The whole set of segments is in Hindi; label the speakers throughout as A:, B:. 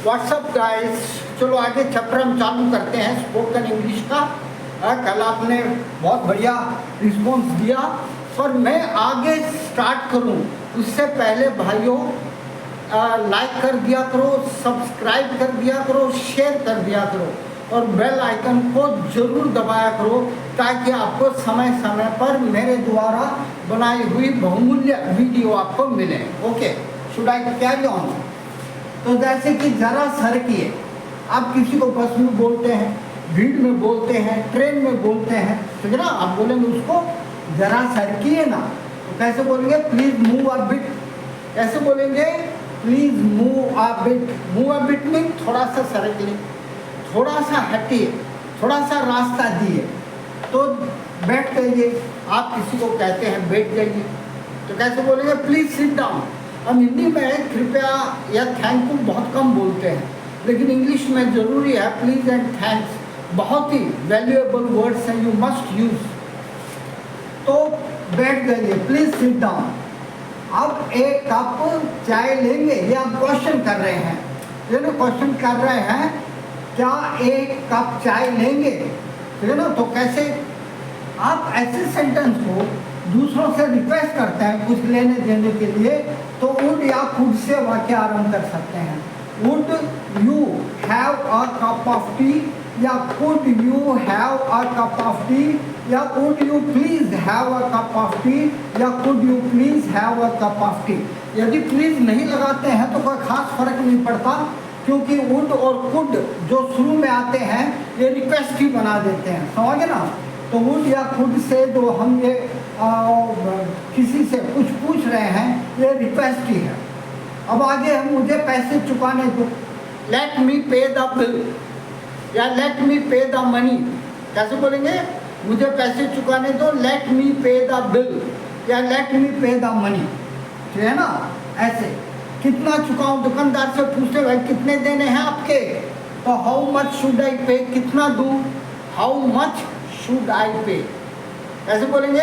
A: व्हाट्सअप गाइस, चलो आगे चैप्टर हम चालू करते हैं स्पोकन इंग्लिश का। कल आपने बहुत बढ़िया रिस्पॉन्स दिया, पर मैं आगे स्टार्ट करूं उससे पहले भाइयों लाइक कर दिया करो, सब्सक्राइब कर दिया करो, शेयर कर दिया करो और बेल आइकन को जरूर दबाया करो ताकि आपको समय समय पर मेरे द्वारा बनाई हुई बहुमूल्य वीडियो आपको मिले। Okay, should I carry on? तो जैसे कि जरा सरकिए, आप किसी को बस में बोलते हैं, भीड़ में बोलते हैं, ट्रेन में बोलते हैं, ठीक है ना? आप बोलेंगे उसको जरा सरकिए ना, तो कैसे बोलेंगे? Please move a bit. कैसे बोलेंगे? Please move a bit. Move a bit mean थोड़ा सा सरक ले, थोड़ा सा हटिए, थोड़ा सा रास्ता दिए। तो बैठ जाइए, आप किसी को कहते हैं बैठ जाइए, तो कैसे बोलेंगे? Please sit down. हम हिंदी में कृपया या थैंक यू बहुत कम बोलते हैं, लेकिन इंग्लिश में ज़रूरी है प्लीज़ एंड थैंक्स, बहुत ही वैल्यूएबल वर्ड्स हैं, यू मस्ट यूज। तो बैठ जाइए, प्लीज सिट डाउन। अब एक कप चाय लेंगे, ये हम क्वेश्चन कर रहे हैं, ये ना क्वेश्चन कर रहे हैं, क्या एक कप चाय लेंगे, ठीक है ना? तो कैसे आप ऐसे सेंटेंस को दूसरों से रिक्वेस्ट करते हैं कुछ लेने देने के लिए, तो वुड या कुड से वाक्य आरंभ कर सकते हैं। Would you have a cup of tea, या could you have a cup of tea, या could you please have a cup of tea, या could you please have a cup of tea. यदि प्लीज नहीं लगाते हैं तो कोई खास फर्क नहीं पड़ता, क्योंकि वुड और कुड जो शुरू में आते हैं ये रिक्वेस्ट ही बना देते हैं, समझे ना? तो वुड या खुद से जो हम ये किसी से कुछ पूछ रहे हैं ये रिक्वेस्ट ही है। अब आगे हम मुझे पैसे चुकाने दो, लेट मी पे द बिल, या लेट मी पे द मनी। कैसे बोलेंगे? मुझे पैसे चुकाने दो, लेट मी पे द बिल, या लेट मी पे द मनी, ठीक है ना? ऐसे कितना चुकाऊं? दुकानदार से पूछते भाई कितने देने हैं आपके, तो हाउ मच शुड आई पे, कितना दूं? हाउ मच शुड आई पे। ऐसे बोलेंगे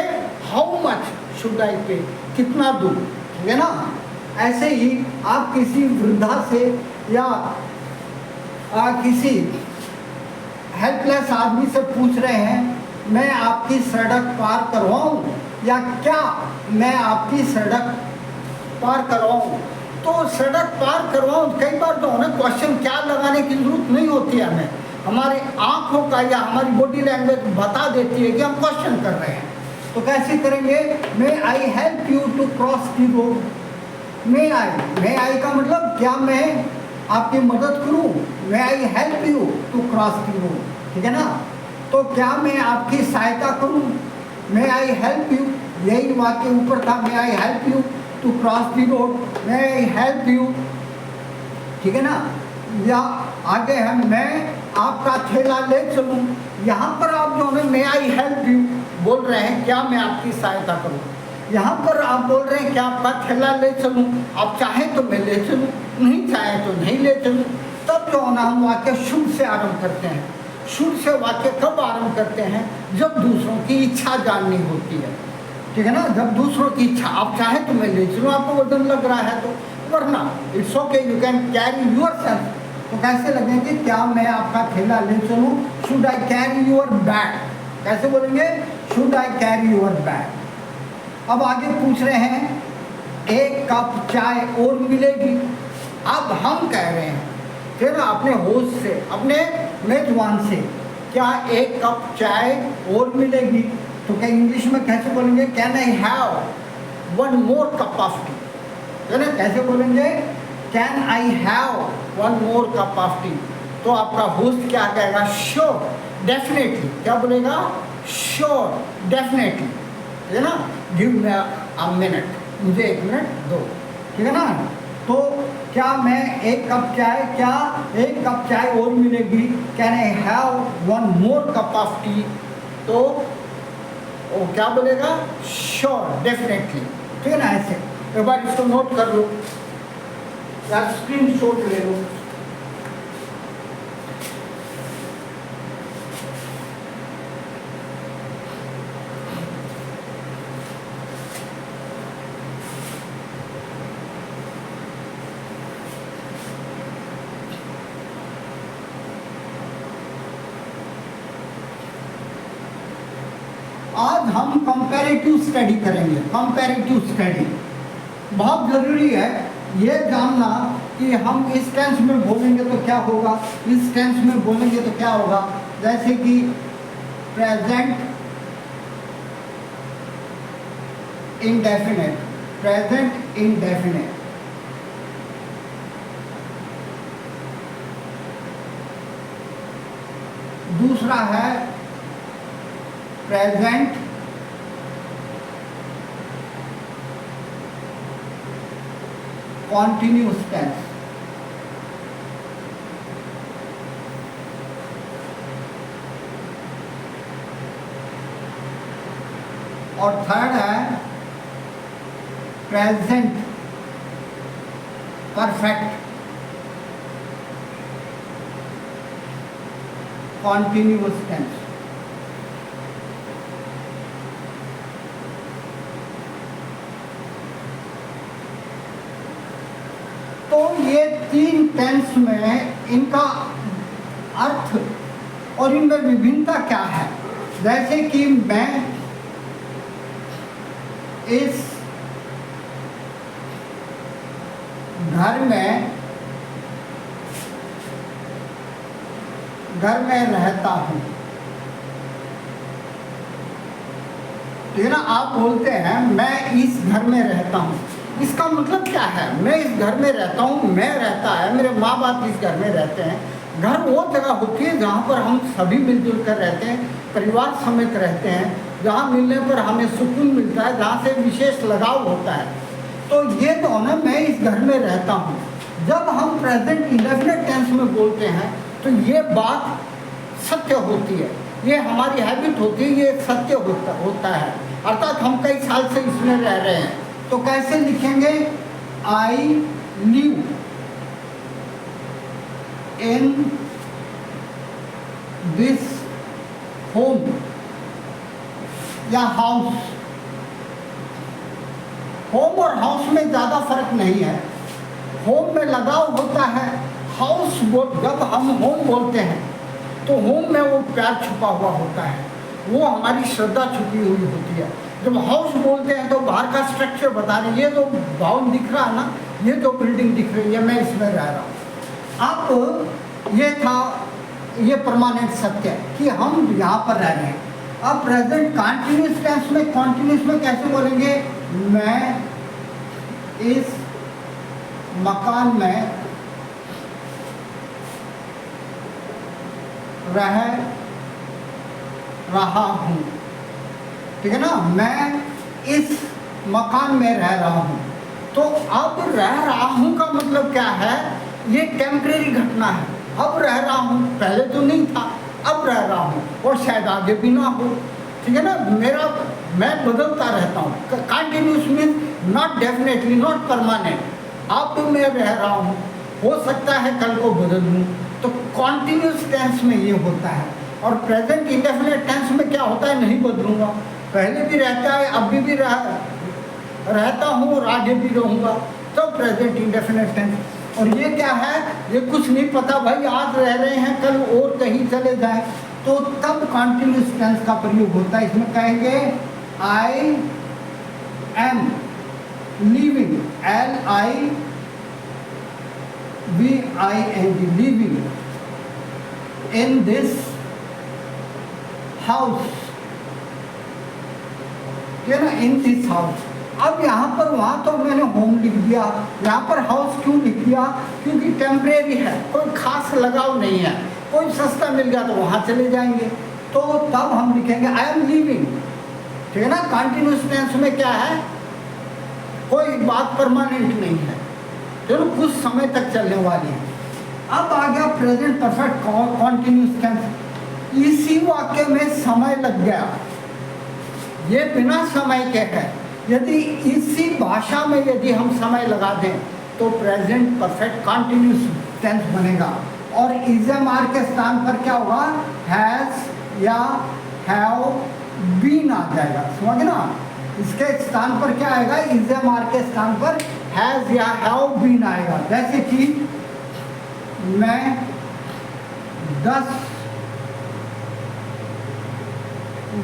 A: हाउ मच शुड आई पे, कितना दूं, ठीक है ना? ऐसे ही आप किसी वृद्धा से या किसी हेल्पलेस आदमी से पूछ रहे हैं, मैं आपकी सड़क पार करवाऊं, या क्या मैं आपकी सड़क पार करवाऊं? तो सड़क पार करवाऊं, कई बार तो हमें क्वेश्चन क्या लगाने की जरूरत नहीं होती है, हमें हमारे आंखों का या हमारी बॉडी लैंग्वेज बता देती है कि हम क्वेश्चन कर रहे हैं। तो कैसे करेंगे? May I help you to cross the road. May I का मतलब क्या मैं आपकी मदद करूं? May I help you to cross the road, ठीक है ना? तो क्या मैं आपकी सहायता करूं? मे आई हेल्प यू, यही वाक्य ऊपर था, may I help you to cross the road, may I help you, ठीक है ना? या आगे है मैं आपका थैला ले चलूं। यहाँ पर आप जो है मे आई हेल्प यू बोल रहे हैं, क्या मैं आपकी सहायता करूं? यहाँ पर आप बोल रहे हैं क्या आपका थैला ले चलूं, आप चाहें तो मैं ले चलूं, नहीं चाहें तो नहीं ले चलूं। तब जो है ना हम वाक्य शुड से आरंभ करते हैं। शुड से वाक्य कब आरंभ करते हैं? जब दूसरों की इच्छा जाननी होती है, ठीक है ना? जब दूसरों की इच्छा, आप चाहें तो मैं ले चलूँ, आपको वजन लग रहा है तो, वरना it's okay, you can carry yourself. तो कैसे लगेंगे? क्या मैं आपका थैला ले चलूं? Should I carry your bag. कैसे बोलेंगे? Should I carry your bag. अब आगे पूछ रहे हैं एक कप चाय और मिलेगी। अब हम कह रहे हैं फिर अपने होस्ट से, अपने मेजबान से, क्या एक कप चाय और मिलेगी? तो क्या इंग्लिश में कैसे बोलेंगे? Can I have one more cup of T, है ना? कैसे बोलेंगे? Can I have one more cup of T. तो आपका होस्ट क्या कहेगा? Sure, definitely. क्या बोलेगा? श्योर, डेफिनेटली, है ना? गिव मी अ मिनट, मुझे एक मिनट दो, ठीक है ना? तो क्या मैं एक कप चाय, क्या एक कप चाय और मिलेगी? Can I have one more cup of T? तो वो क्या बोलेगा? श्योर, डेफिनेटली, ठीक है ना? ऐसे एक बार इसको नोट कर लो या स्क्रीन शॉट ले लो। आज हम कंपैरेटिव स्टडी करेंगे। कंपैरेटिव स्टडी बहुत ज़रूरी है ये जानना कि हम इस टेंस में बोलेंगे तो क्या होगा, इस टेंस में बोलेंगे तो क्या होगा। जैसे कि प्रेजेंट इंडेफिनिट, प्रेजेंट इंडेफिनिट, दूसरा है प्रेजेंट कॉन्टिन्यूअस टेंस, और थर्ड है प्रेजेंट परफेक्ट कॉन्टिन्यूअस टेंस। तो ये तीन टेंस में इनका अर्थ और इनमें विभिन्नता क्या है। जैसे कि मैं इस घर में रहता हूँ, ठीक है ना। आप बोलते हैं मैं इस घर में रहता हूँ, इसका मतलब क्या है, मैं इस घर में रहता हूँ, मैं रहता है, मेरे माँ बाप इस घर में रहते हैं। घर वो जगह होती है जहाँ पर हम सभी मिलजुल कर रहते हैं, परिवार समेत रहते हैं, जहाँ मिलने पर हमें सुकून मिलता है, जहाँ से विशेष लगाव होता है। तो ये तो ना मैं इस घर में रहता हूँ। जब हम प्रेजेंट इंडेफिनिट टेंस में बोलते हैं तो ये बात सत्य होती है, ये हमारी हैबिट होती है, ये सत्य होता है। अर्थात हम कई साल से इसमें रह रहे हैं। तो कैसे लिखेंगे, I live in this home या हाउस। होम और हाउस में ज़्यादा फर्क नहीं है। होम में लगाव होता है, हाउस जब हम होम बोलते हैं तो होम में वो प्यार छुपा हुआ होता है, वो हमारी श्रद्धा छुपी हुई होती है। जब हाउस बोलते हैं तो बाहर का स्ट्रक्चर बता रहे, ये जो भवन दिख रहा है ना, ये जो बिल्डिंग दिख रही है, मैं इसमें रह रहा हूँ। अब ये था, ये परमानेंट सत्य है कि हम यहाँ पर रह रहे हैं। अब प्रेजेंट कंटिन्यूअस टेंस में, कंटिन्यूअस में कैसे बोलेंगे, मैं इस मकान में रह रहा हूँ, ठीक है ना। मैं इस मकान में रह रहा हूँ। तो अब रह रहा हूँ का मतलब क्या है, ये टेम्परेरी घटना है। अब रह रहा हूँ, पहले तो नहीं था, अब रह रहा हूँ और शायद आगे भी ना हो, ठीक है ना। मैं बदलता रहता हूँ। Continuous means not definitely, not permanent. अब मैं रह रहा हूँ, हो सकता है कल को बदल लूँ। तो कॉन्टिन्यूस टेंस में ये होता है। और प्रेजेंट इंडेफिनिट टेंस में क्या होता है, नहीं बदलूंगा, पहले भी रहता है, अभी भी रहता हूँ और आगे भी रहूँगा। तो प्रेजेंट इंडेफिनिट टेंस। और ये क्या है, ये कुछ नहीं पता भाई, आज रह रहे हैं, कल और कहीं चले जाएं, तो तब कॉन्टिन्यूस टेंस का प्रयोग होता है। इसमें कहेंगे I am living, LIVING, living in this house, ये ना, इन दिस हाउस। अब यहाँ पर, वहाँ तो मैंने होम लिख दिया, यहाँ पर हाउस क्यों लिख दिया, क्योंकि टेम्परेरी है, कोई खास लगाव नहीं है। कोई सस्ता मिल गया तो वहाँ चले जाएंगे, तो तब हम लिखेंगे आई एम लिविंग, ठीक है ना। कंटिन्यूस टेंस में क्या है, कोई बात परमानेंट नहीं है, जो कुछ समय तक चलने वाली है। अब आ गया प्रेजेंट परफेक्ट कॉन्टिन्यूस टेंस। इसी वाक्य में समय लग गया, ये बिना समय के है। यदि इसी भाषा में यदि हम समय लगा दें तो प्रेजेंट परफेक्ट कॉन्टिन्यूस टेंस बनेगा। और इज़-एम-आर के स्थान पर क्या होगा, हैज़ या हैव बीन आ जाएगा, समझ ना। इसके स्थान पर क्या आएगा, इज़-एम-आर के स्थान पर हैज़ या हैव बीन आएगा। जैसे कि मैं 10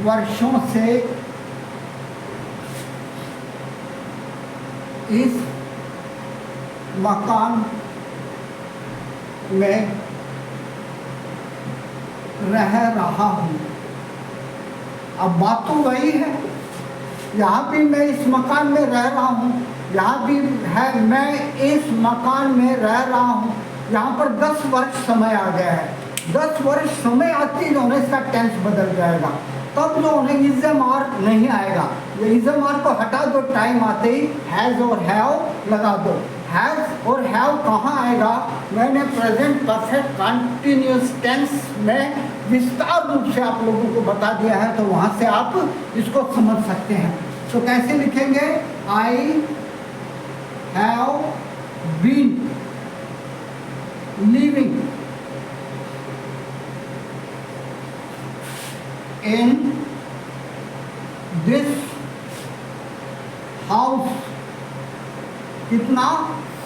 A: वर्षों से इस मकान में रह रहा हूँ। अब बात तो वही है, यहाँ भी मैं इस मकान में रह रहा हूँ, यहाँ भी है मैं इस मकान में रह रहा हूँ। यहाँ पर 10 वर्ष समय आ गया है। 10 वर्ष समय आती जो है इसका टेंस बदल जाएगा, तब जो है इज़म आर नहीं आएगा। ये इज़म आर को हटा दो, टाइम आते ही हैज़ और हैव लगा दो। हैज़ और हैव कहाँ आएगा? मैंने प्रेजेंट परफेक्ट कंटिन्यूअस टेंस में विस्तार रूप से आप लोगों को बता दिया है, तो वहाँ से आप इसको समझ सकते हैं। तो कैसे लिखेंगे? I have been living in this house, कितना?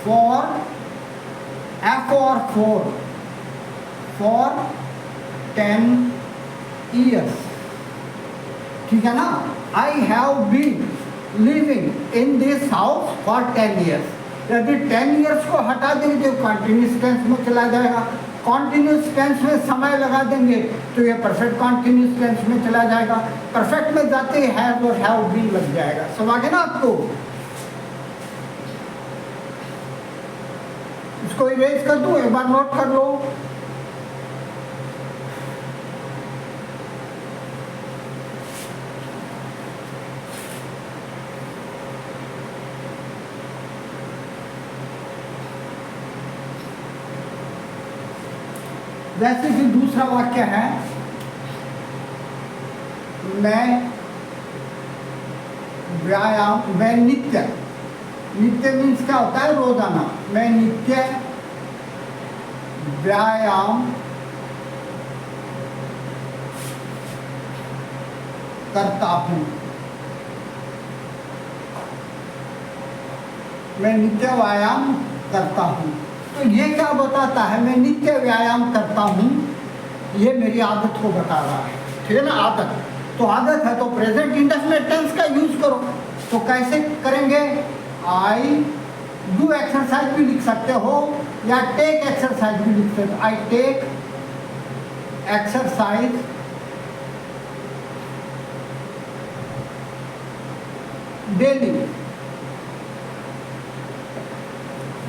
A: फॉर, एफ और फॉर 10 years, ठीक है ना? I have been living in this house for 10 years। यदि 10 years को हटा देंगे तो कंटिन्यूस टेंस में चला जाएगा। कॉन्टिन्यूस टेंस में समय लगा देंगे तो ये परफेक्ट कॉन्टिन्यूस टेंस में चला जाएगा। परफेक्ट में जाते ही हैव और हैव बीन लग जाएगा। समझ गए ना आपको? इसको इरेज कर दूं, एक बार नोट कर लो। जैसे कि दूसरा वाक्य है, मैं व्यायाम, मैं नित्य, नित्य मीन्स क्या होता है? रोजाना। मैं नित्य व्यायाम करता हूँ। मैं नित्य व्यायाम करता हूँ। तो ये क्या बताता है? मैं नित्य व्यायाम करता हूँ, ये मेरी आदत को बता रहा है, ठीक है ना? आदत, तो आदत है तो प्रेजेंट इंडेफिनिट टेंस का यूज करो। तो कैसे करेंगे? आई डू एक्सरसाइज भी लिख सकते हो या टेक एक्सरसाइज भी लिख सकते हो। I take exercise daily,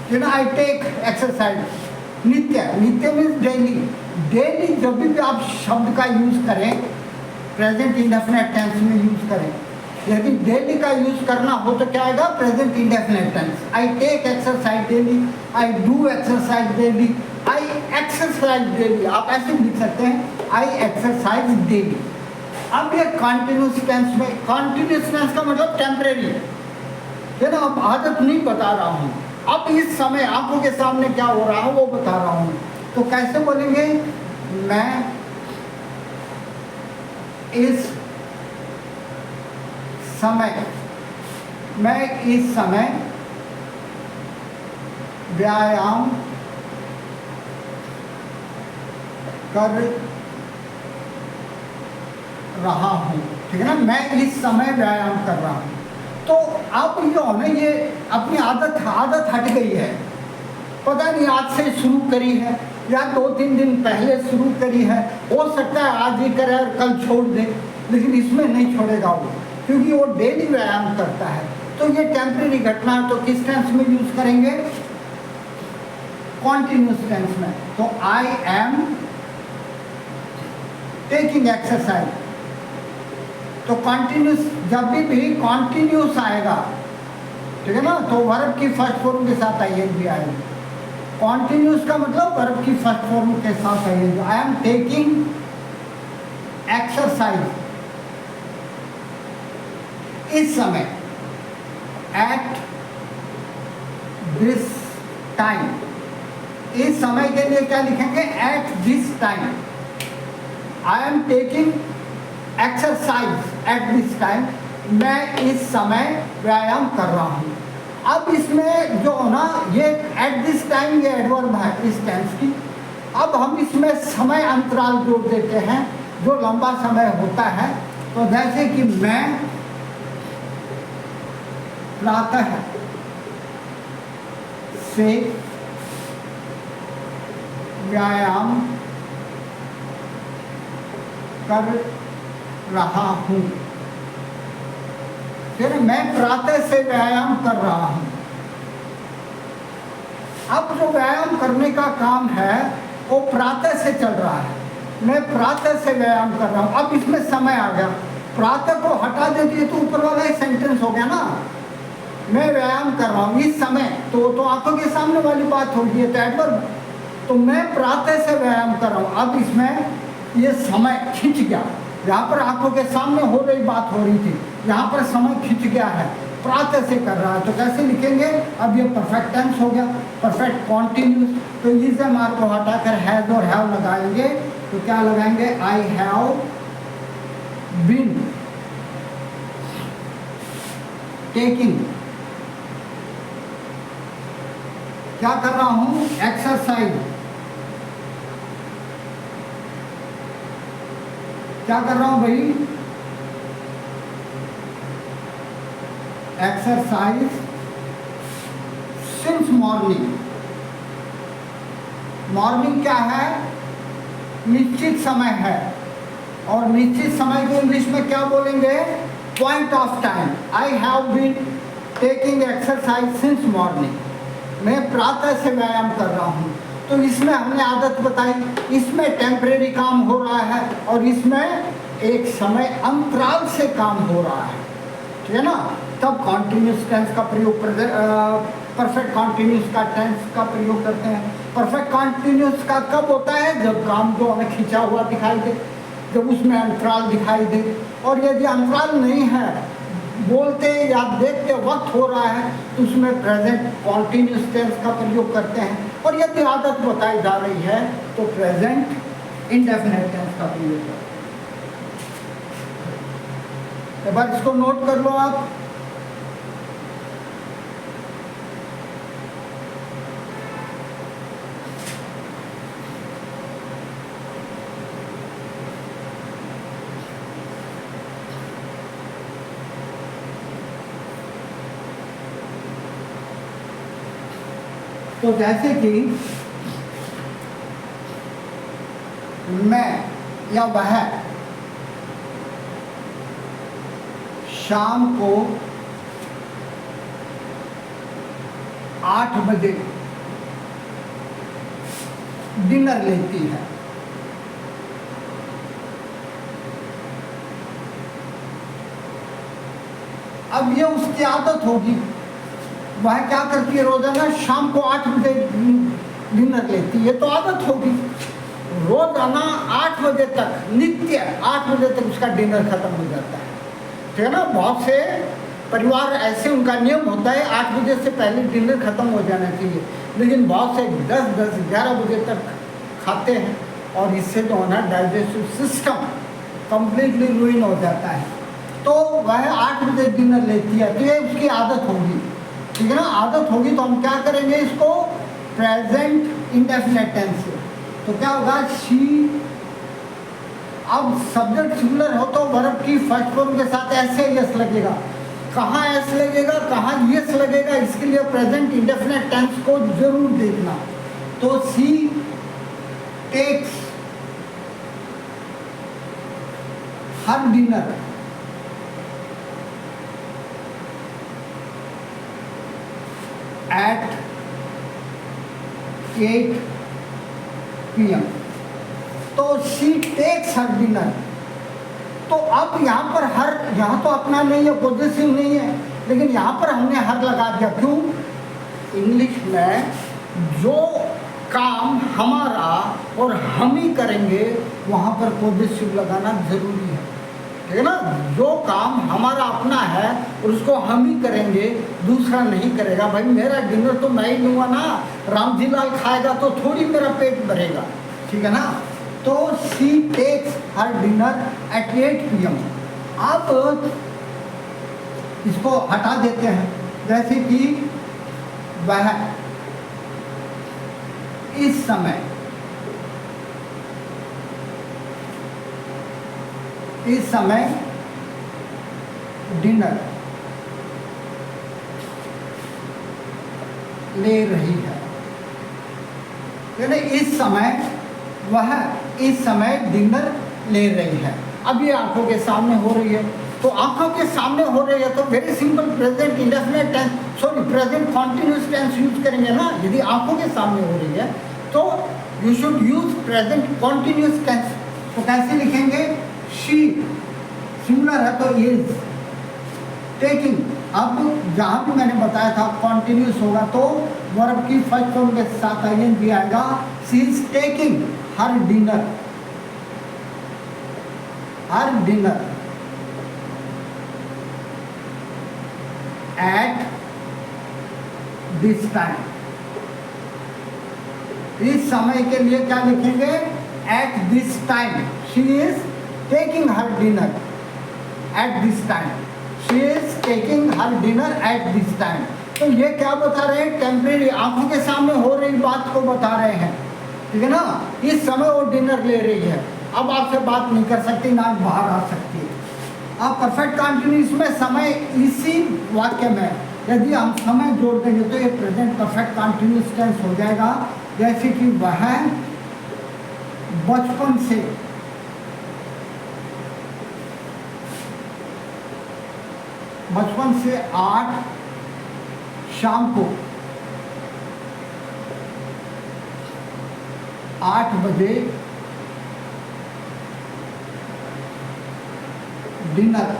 A: you know, I take exercise। नित्य, नित्य मीन्स डेली। डेली जब भी आप शब्द का यूज करें प्रेजेंट इंडेफिनिट टेंस में यूज करें। यदि डेली का यूज करना हो तो क्या आएगा? Present indefinite tense. I take exercise daily, I do exercise daily, I exercise daily. आप ऐसे भी लिख सकते हैं, आई एक्सरसाइज डेली। अब ये कॉन्टिन्यूस टेंस में, कॉन्टिन्यूस टेंस का मतलब टेम्परेरी है ना? अब आदत नहीं बता रहा हूँ, अब इस समय आंखों के सामने क्या हो रहा है वो बता रहा हूं। तो कैसे बोलेंगे? मैं इस समय, मैं इस समय व्यायाम कर रहा हूं, ठीक है ना? मैं इस समय व्यायाम कर रहा हूं। तो आप जो है ना, ये अपनी आदत हट गई है। पता नहीं आज से शुरू करी है या 2-3 दिन पहले शुरू करी है, हो सकता है आज ही करे और कल छोड़ दे, लेकिन इसमें नहीं छोड़ेगा वो, क्योंकि वो डेली व्यायाम करता है। तो ये टेम्परेरी घटना है, तो किस टेंस में यूज करेंगे? कॉन्टिन्यूस टेंस में। तो आई एम टेकिंग एक्सरसाइज, तो कॉन्टिन्यूस, जब भी कॉन्टिन्यूस आएगा, ठीक है ना, तो वर्ब की फर्स्ट फॉर्म के साथ आइए भी आएगी। कॉन्टिन्यूस का मतलब वर्ब की फर्स्ट फॉर्म के साथ आइए। आई एम टेकिंग एक्सरसाइज इस समय, एट दिस टाइम। इस समय के लिए क्या लिखेंगे? At this time. I am taking exercise at this time, मैं इस समय व्यायाम कर रहा हूँ। अब इसमें जो ना ये एट दिस टाइम ये एडवर्ब है इस टेंस की। अब हम इसमें समय अंतराल जोड़ देते हैं, जो लंबा समय होता है तो जैसे कि मैं प्रातः से व्यायाम कर रहा हूँ, फिर मैं प्रातः से व्यायाम कर रहा हूँ। अब जो व्यायाम करने का काम है वो प्रातः से चल रहा है, मैं प्रातः से व्यायाम कर रहा हूँ। अब इसमें समय आ गया, प्रातः को हटा देती तो ऊपर वाला ही सेंटेंस हो गया ना, मैं व्यायाम कर रहा हूँ इस समय, तो आंखों के सामने वाली बात होगी, ये तो एडवर्ब। तो मैं प्रातः से व्यायाम कर रहा हूँ, अब इसमें ये समय खिंच गया, यहाँ पर आंखों के सामने हो रही बात हो रही थी, यहाँ पर समय खिंच गया है, प्रातः से कर रहा है। तो कैसे लिखेंगे, अब ये परफेक्ट टेंस हो गया, परफेक्ट कॉन्टिन्यूस। तो इस मार्क को हटाकर हैज और हैव लगाएंगे, तो क्या लगाएंगे, आई हैव बीन टेकिंग, क्या कर रहा हूं, एक्सरसाइज, क्या कर रहा हूं भाई, एक्सरसाइज सिंस मॉर्निंग। मॉर्निंग क्या है, निश्चित समय है, और निश्चित समय को इंग्लिश में क्या बोलेंगे, point of time. I have been taking exercise since morning, मैं प्रातः से व्यायाम कर रहा हूँ। तो इसमें हमने आदत बताई, इसमें टेम्परेरी काम हो रहा है और इसमें एक समय अंतराल से काम हो रहा है, ठीक है ना। तब कॉन्टिन्यूस टेंस का प्रयोग, परफेक्ट कॉन्टिन्यूस का टेंस का प्रयोग करते हैं। परफेक्ट कॉन्टिन्यूस का कब होता है, जब काम जो हमें खिंचा हुआ दिखाई दे, जब उसमें अंतराल दिखाई दे। और यदि अंतराल नहीं है, बोलते या देखते वक्त हो रहा है, तो उसमें प्रेजेंट कॉन्टिन्यूस टेंस का प्रयोग करते हैं। और यदि आदत बताई जा रही है तो प्रेजेंट इंडेफिनिट टेंस का प्रयोग करते हैं। एक बार इसको नोट कर लो आप। तो जैसे कि मैं या वह शाम को 8 बजे डिनर लेती है। अब ये उसकी आदत होगी, वह क्या करती है, रोजाना शाम को 8 बजे डिनर लेती है, तो आदत होगी। रोजाना 8 बजे तक, नित्य 8 बजे तक उसका डिनर खत्म हो जाता है, ठीक है ना। बहुत से परिवार ऐसे, उनका नियम होता है 8 बजे से पहले डिनर खत्म हो जाना चाहिए, लेकिन बहुत से 10-11 बजे तक खाते हैं, और इससे जो है ना डाइजेस्टिव सिस्टम कंप्लीटली रुइन हो जाता है। तो वह 8 बजे डिनर लेती है, तो ये उसकी आदत होगी, ठीक है ना। आदत होगी तो हम क्या करेंगे, इसको प्रेजेंट इंडेफिनिट टेंस से। तो क्या होगा, शी, अब सब्जेक्ट सिंगुलर हो तो वर्ब की फर्स्ट फॉर्म के साथ ऐसे यस लगेगा, कहाँ एस लगेगा, कहाँ यस लगेगा, इसके लिए प्रेजेंट इंडेफिनिट टेंस को जरूर देखना। तो she takes her dinner at 8 PM। तो शी टेक्स हर डिनर। तो अब यहाँ पर हर, यहाँ तो अपना नहीं है, पॉजिटिव नहीं है, लेकिन यहाँ पर हमने हर लगा दिया। क्यों? इंग्लिश में जो काम हमारा और हम ही करेंगे वहाँ पर पॉजिटिव लगाना जरूरी है, ठीक है ना। जो काम हमारा अपना है और उसको हम ही करेंगे, दूसरा नहीं करेगा। भाई मेरा डिनर तो मैं ही लूँगा ना, रामजी लाल खाएगा तो थोड़ी मेरा पेट भरेगा, ठीक है ना। तो she takes her dinner at 8 PM। अब इसको हटा देते हैं, जैसे कि वह इस समय डिनर ले रही है, यानी इस समय डिनर ले रही है। अब ये आंखों के सामने हो रही है, तो आंखों के सामने हो रही है तो very simple present indefinite tense, sorry present continuous tense use करेंगे ना। यदि आंखों के सामने हो रही है तो you should use present continuous tense. तो कैसे लिखेंगे? शी सिंगुलर है तो इज टेकिंग। अब जहाँ भी मैंने बताया था कॉन्टिन्यूस होगा तो वर्ब की फर्स्ट फॉर्म के साथ आईएनजी आएगा। She is taking her dinner at this time. इस समय के लिए क्या लिखेंगे? At this time she is taking her dinner at this time. She is taking her dinner at this time. तो ये क्या बता रहे हैं? टेम्परेरी, आंखों के सामने हो रही बात को बता रहे हैं, ठीक है ना। इस समय वो डिनर ले रही है, अब आपसे बात नहीं कर सकती, ना बाहर आ सकती है। अब परफेक्ट कंटिन्यूअस में समय इसी वाक्य में यदि हम समय जोड़ देंगे तो ये प्रेजेंट परफेक्ट कंटिन्यूअस टेंस हो जाएगा। जैसे कि वह बचपन से बचपन से 8 शाम को 8 बजे डिनर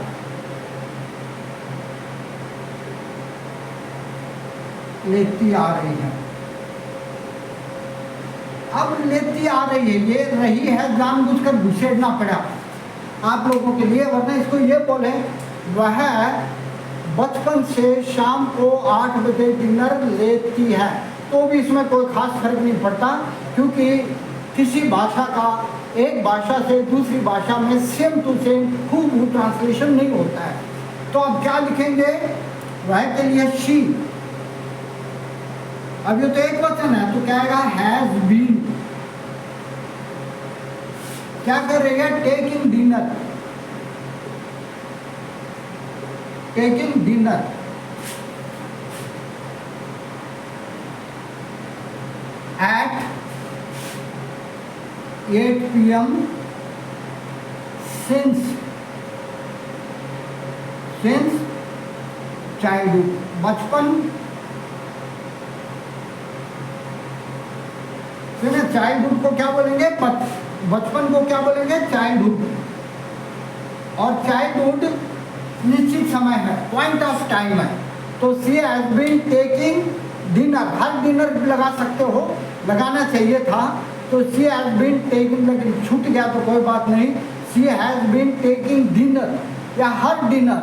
A: लेती आ रही है। अब लेती आ रही है, ये रही है जानबूझकर घुसेड़ना पड़ा आप लोगों के लिए, वरना इसको ये बोले वह बचपन से शाम को 8 बजे डिनर लेती है, तो भी इसमें कोई खास फर्क नहीं पड़ता, क्योंकि किसी भाषा का एक भाषा से दूसरी भाषा में सेम टू सेम हूबहू ट्रांसलेशन नहीं होता है। तो अब क्या लिखेंगे? वह के लिए शी, अब ये तो एक वचन है तो क्या आएगा? Has been. क्या कर रही है? Taking dinner, taking dinner at 8 PM since childhood, बचपन से। चाइल्डहुड को क्या बोलेंगे? बचपन को क्या बोलेंगे? चाइल्डहुड। और चाइल्डहुड निश्चित समय है, पॉइंट ऑफ टाइम है, तो she has been taking dinner, her dinner लगा सकते हो, लगाना चाहिए था, तो शी हैज बीन टेकिंग, लेकिन छूट गया तो कोई बात नहीं। She has been taking dinner या her dinner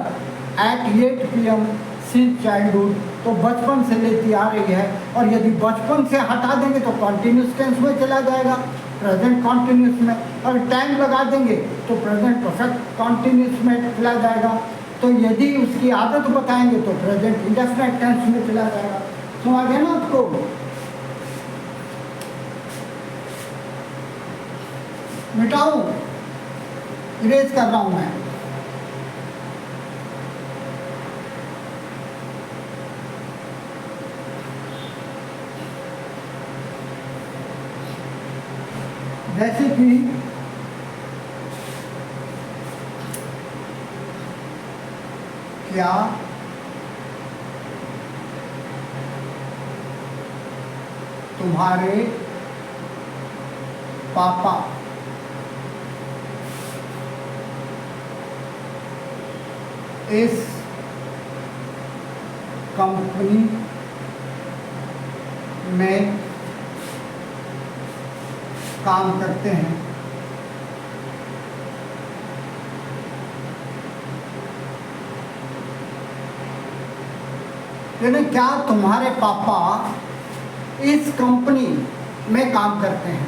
A: at 8 PM since childhood, तो बचपन से लेती आ रही है। और यदि बचपन से हटा देंगे तो कॉन्टिन्यूस टेंस में चला जाएगा, प्रेजेंट कॉन्टिन्यूस में, और टाइम लगा देंगे तो प्रेजेंट परफेक्ट कॉन्टिन्यूस में चला जाएगा। तो यदि उसकी आदत बताएंगे तो प्रेजेंट इंडेफिनिट टेंस में चला जाएगा। तो आगे ना आपको मिटाऊं, इरेज कर रहा हूं मैं। जैसे कि क्या तुम्हारे पापा इस कंपनी में काम करते हैं? यानी क्या तुम्हारे पापा इस कंपनी में काम करते हैं?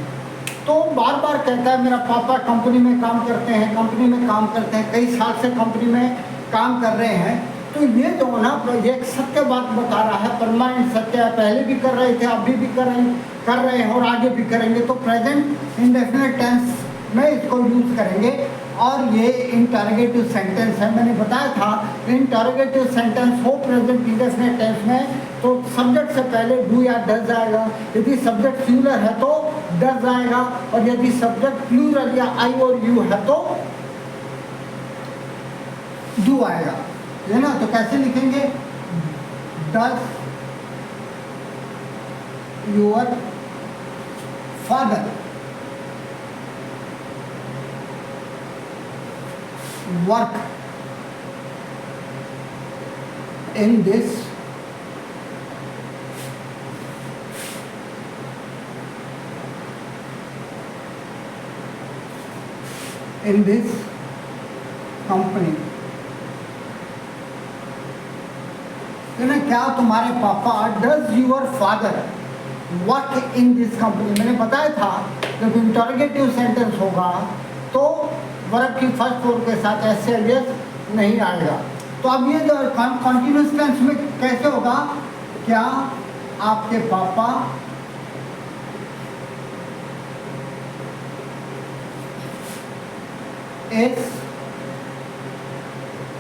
A: तो बार बार कहता है मेरा पापा कंपनी में काम करते हैं, कंपनी में काम करते हैं, कई साल से कंपनी में काम कर रहे हैं। तो ये जो ना ये एक सत्य बात बता रहा है, परमानेंट सत्य है, पहले भी कर रहे थे, अभी भी कर रहे हैं और आगे भी करेंगे। तो प्रेजेंट इंडेफिनिट टेंस में इसको यूज करेंगे। और ये इंटरोगेटिव सेंटेंस है। मैंने बताया था इंटरोगेटिव सेंटेंस हो प्रेजेंट इंडेफिनिट टेंस में तो सब्जेक्ट से पहले डू या डज आएगा, यदि सब्जेक्ट सिंगुलर है तो डज आएगा, और यदि सब्जेक्ट प्लूरल या आई और यू है तो डू आएगा, है ना। तो कैसे लिखेंगे, does your father work in this company, है ना। क्या तुम्हारे पापा, does your father work in this company. मैंने बताया था जब इंटरोगेटिव सेंटेंस होगा तो वर्ब की फर्स्ट फॉर्म के साथ एस एल एस नहीं आएगा। तो अब ये जो कॉन्टिन्यूस टेंस में कैसे होगा, क्या आपके पापा इस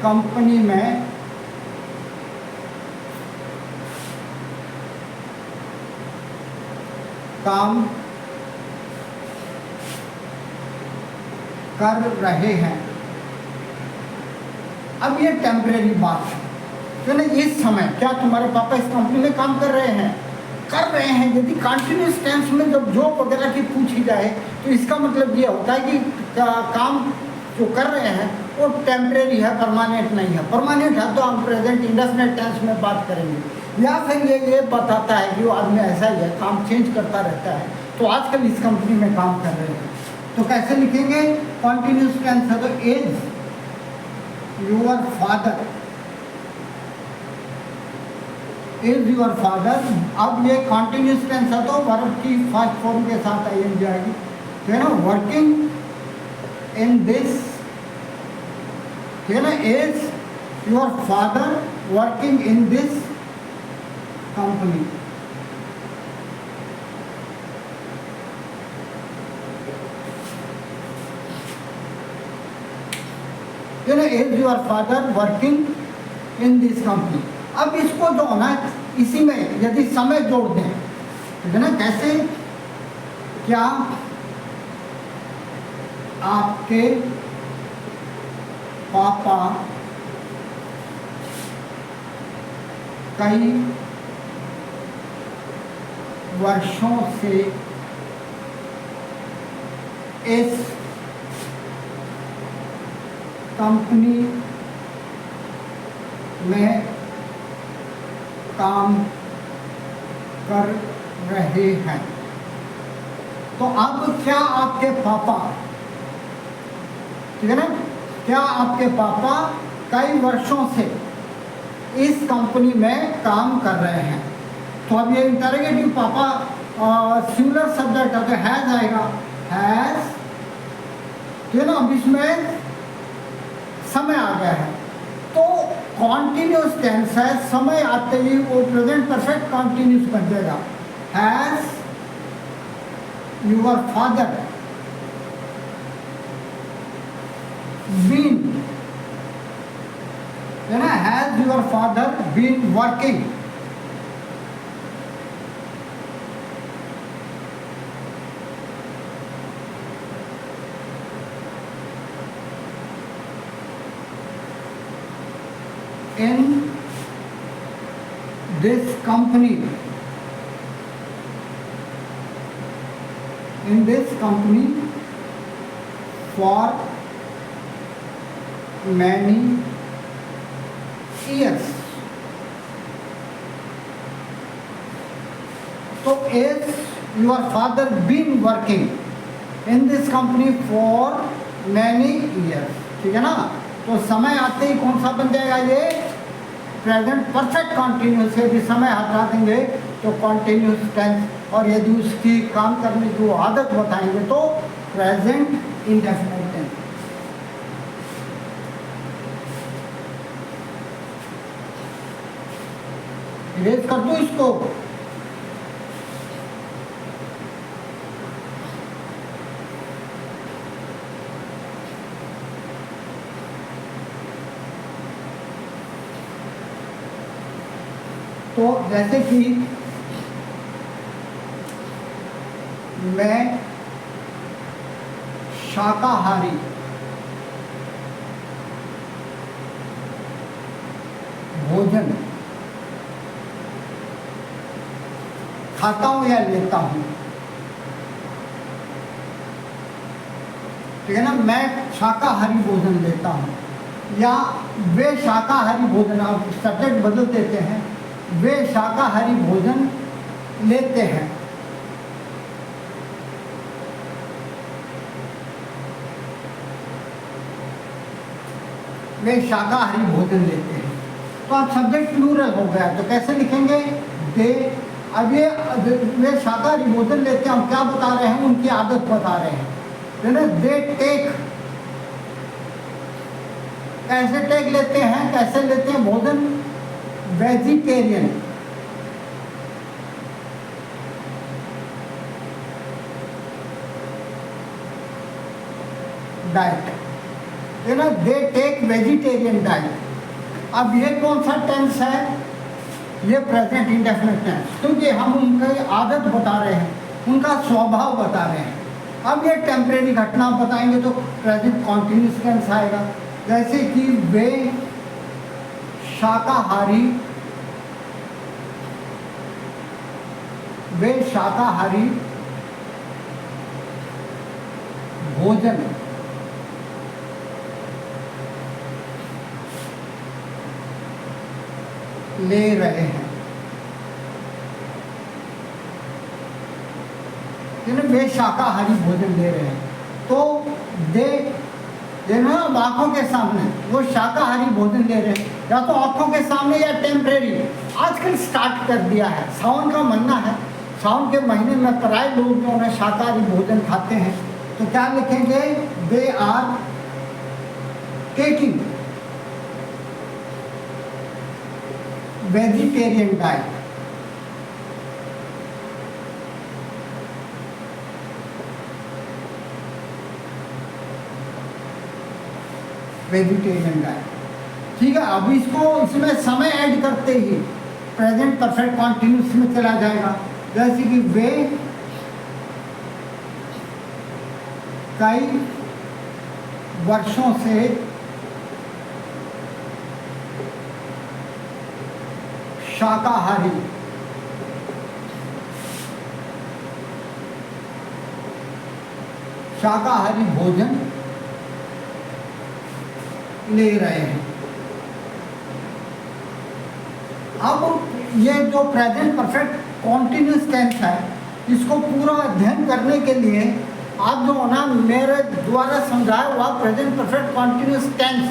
A: कंपनी में काम कर रहे हैं। अब ये टेम्परेरी बात है, तो ना इस समय क्या तुम्हारे पापा इस कंपनी में काम कर रहे हैं, कर रहे हैं। यदि कंटिन्यूस टेंस में जब जॉब वगैरह की पूछी जाए तो इसका मतलब ये होता है कि काम जो कर रहे हैं वो टेम्परेरी है, परमानेंट नहीं है। परमानेंट है तो हम प्रेजेंट इंडेफिनिट टेंस में बात करेंगे, या फिर ये बताता है कि वो आदमी ऐसा ही है, काम चेंज करता रहता है, तो आजकल इस कंपनी में काम कर रहे हैं। तो कैसे लिखेंगे, कॉन्टिन्यूस टेंस है तो is your father, is your father. अब ये कॉन्टिन्यूस टेंस है तो वर्ब की फर्स्ट फॉर्म के साथ आई एन जाएगी, तो है ना, वर्किंग इन दिस, है ना, is your father working in this company. Is your father working in this company. अब इसको जो होना है इसी में यदि समय जोड़ दें, ठीक है ना, कैसे, क्या आपके पापा कई वर्षों से इस कंपनी में काम कर रहे हैं। तो अब क्या आपके पापा, ठीक है ना, क्या आपके पापा कई वर्षों से इस कंपनी में काम कर रहे हैं। तो अब ये इंटरोगेटिव पापा सिंगुलर सब्जेक्ट है तो हैज आएगा, हैज, ठीक है ना। अब इसमें समय आ गया है तो कॉन्टिन्यूस टेंस है, समय आते ही वो प्रेजेंट परफेक्ट कॉन्टिन्यूस बन जाएगा। हैज योर फादर बीन, है ना, has your father been working in this company, for many years। तो is your father been working in this company for many years, ठीक है ना। तो समय आते ही कौन सा बन जाएगा, ये प्रेजेंट परफेक्ट कॉन्टिन्यूस। यदि समय हटा देंगे तो कॉन्टिन्यूस टेंस, और यदि उसकी काम करने की वो आदत बताएंगे तो प्रेजेंट इंडेफिनिट टेंस। इरेज कर दो इसको। तो जैसे कि मैं शाकाहारी भोजन खाता हूं या लेता हूं, ठीक है ना। मैं शाकाहारी भोजन लेता हूं या वे शाकाहारी भोजन, आप सब्जेक्ट बदल देते हैं, वे शाकाहारी भोजन लेते हैं। वे शाकाहारी भोजन लेते हैं। तो आप सब्जेक्ट प्लूरल हो गया, तो कैसे लिखेंगे? दे। अब ये वे शाकाहारी भोजन लेते हैं, हम क्या बता रहे हैं? उनकी आदत बता रहे हैं, है ना। दे टेक, कैसे टेक लेते हैं, कैसे लेते हैं भोजन? वेजिटेरियन, डाइट, है ना। They take vegetarian diet. अब ये कौन सा टेंस है? ये प्रेजेंट इंडेफिनिट टेंस, क्योंकि हम उनकी आदत बता रहे हैं, उनका स्वभाव बता रहे हैं। अब ये टेम्परेरी घटना बताएंगे तो प्रेजेंट कॉन्टिन्यूस टेंस आएगा। जैसे कि वे शाकाहारी भोजन ले रहे हैं, वे शाकाहारी भोजन ले रहे हैं। तो दे ना आंखों के सामने वो शाकाहारी भोजन ले रहे हैं, या तो आंखों के सामने या टेम्परेरी। आजकल स्टार्ट कर दिया है, सावन का महीना है, सावन के महीने में प्राय लोग जो है शाकाहारी भोजन खाते हैं। तो क्या लिखेंगे? They are taking vegetarian diet. Vegetarian diet, ठीक है। अब इसको इसमें समय ऐड करते ही प्रेजेंट परफेक्ट कॉन्टिन्यूस में चला जाएगा। जैसे कि वे कई वर्षों से शाकाहारी भोजन ले रहे हैं। अब ये जो प्रेजेंट परफेक्ट कॉन्टिन्यूस टेंस है, इसको पूरा अध्ययन करने के लिए आप जो ना मेरे द्वारा समझाया हुआ प्रेजेंट परफेक्ट कॉन्टिन्यूस टेंस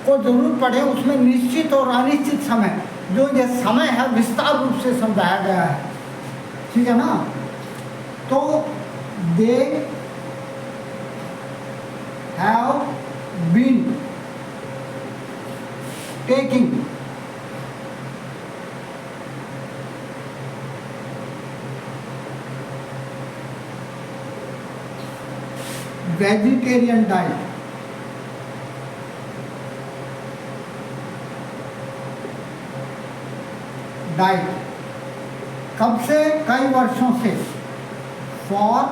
A: को जरूर पढ़ें। उसमें निश्चित और अनिश्चित समय, जो ये समय है, विस्तार रूप से समझाया गया है, ठीक है ना। तो they have been taking vegetarian diet. कब से? कई वर्षों से। फॉर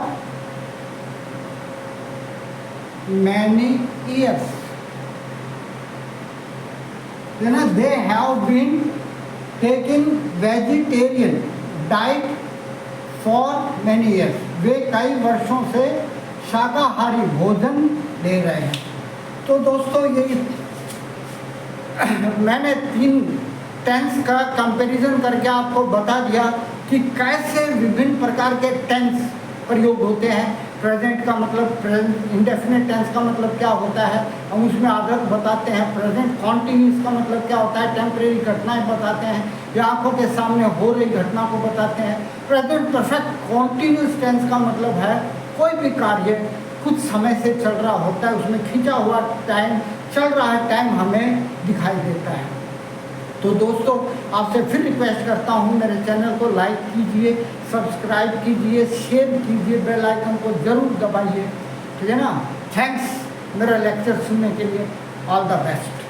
A: मैनी ईयर्स, है ना। They have been taking vegetarian diet for many years. वे कई वर्षों से शाकाहारी भोजन ले रहे हैं। तो दोस्तों ये मैंने 3 टेंस का कंपैरिजन करके आपको बता दिया कि कैसे विभिन्न प्रकार के टेंस प्रयोग होते हैं। प्रेजेंट का मतलब, प्रेजेंट इंडेफिनिट टेंस का मतलब क्या होता है, हम उसमें आदत बताते हैं। प्रेजेंट कॉन्टिन्यूस का मतलब क्या होता है, टेम्परेरी घटनाएं बताते हैं या आंखों के सामने हो रही घटना को बताते हैं। प्रेजेंट परफेक्ट कॉन्टिन्यूस टेंस का मतलब है कोई भी कार्य कुछ समय से चल रहा होता है, उसमें खींचा हुआ टाइम चल रहा है, टाइम हमें दिखाई देता है। तो दोस्तों आपसे फिर रिक्वेस्ट करता हूँ, मेरे चैनल को लाइक कीजिए, सब्सक्राइब कीजिए, शेयर कीजिए, बेल आइकन को ज़रूर दबाइए, ठीक है ना। थैंक्स मेरा लेक्चर सुनने के लिए। All the best.